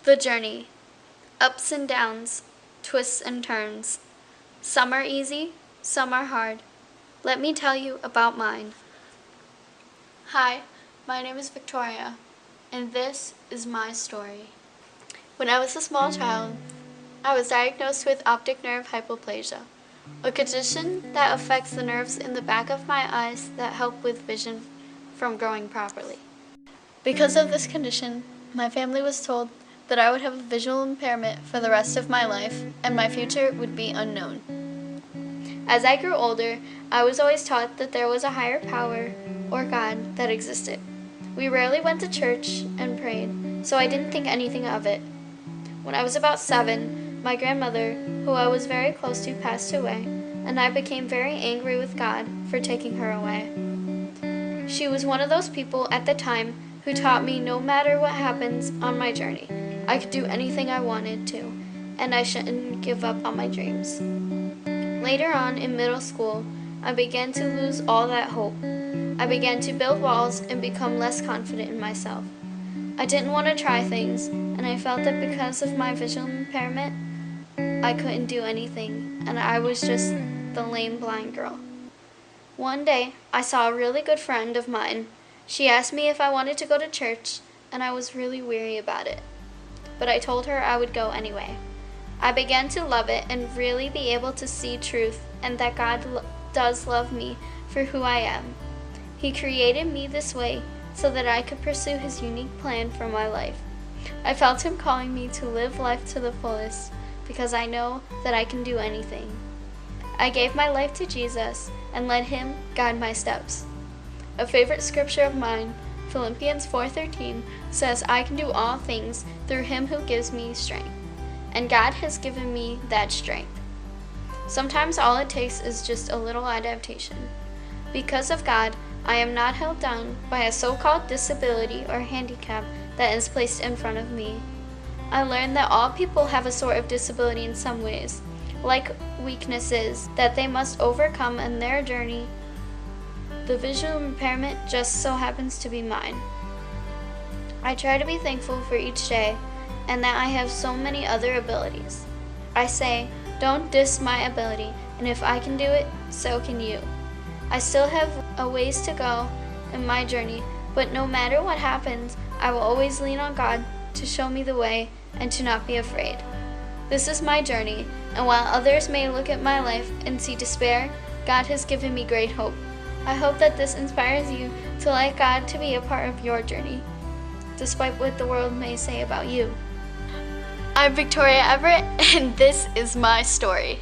The journey. Ups and downs, twists and turns. Some are easy, some are hard. Let me tell you about mine. Hi, my name is Victoria, and this is my story. When I was a small child, I was diagnosed with optic nerve hypoplasia, a condition that affects the nerves in the back of my eyes that help with vision from growing properly. Because of this condition, my family was told that I would have a visual impairment for the rest of my life and my future would be unknown. As I grew older, I was always taught that there was a higher power or God that existed. We rarely went to church and prayed, so I didn't think anything of it. When I was about 7, my grandmother, who I was very close to, passed away, and I became very angry with God for taking her away. She was one of those people at the time who taught me no matter what happens on my journey, I could do anything I wanted to, and I shouldn't give up on my dreams. Later on in middle school, I began to lose all that hope. I began to build walls and become less confident in myself. I didn't want to try things, and I felt that because of my visual impairment, I couldn't do anything, and I was just the lame blind girl. One day, I saw a really good friend of mine. She asked me if I wanted to go to church, and I was really weary about it. But I told her I would go anyway. I began to love it and really be able to see truth and that God does love me for who I am. He created me this way so that I could pursue His unique plan for my life. I felt Him calling me to live life to the fullest because I know that I can do anything. I gave my life to Jesus and let Him guide my steps. A favorite scripture of mine, Philippians 4:13, says I can do all things through Him who gives me strength. And God has given me that strength. Sometimes all it takes is just a little adaptation. Because of God, I am not held down by a so-called disability or handicap that is placed in front of me. I learned that all people have a sort of disability in some ways, like weaknesses that they must overcome in their journey. The visual impairment just so happens to be mine. I try to be thankful for each day and that I have so many other abilities. I say, don't diss my ability, and if I can do it, so can you. I still have a ways to go in my journey, but no matter what happens, I will always lean on God to show me the way and to not be afraid. This is my journey, and while others may look at my life and see despair, God has given me great hope. I hope that this inspires you to let God to be a part of your journey, despite what the world may say about you. I'm Victoria Everett, and this is my story.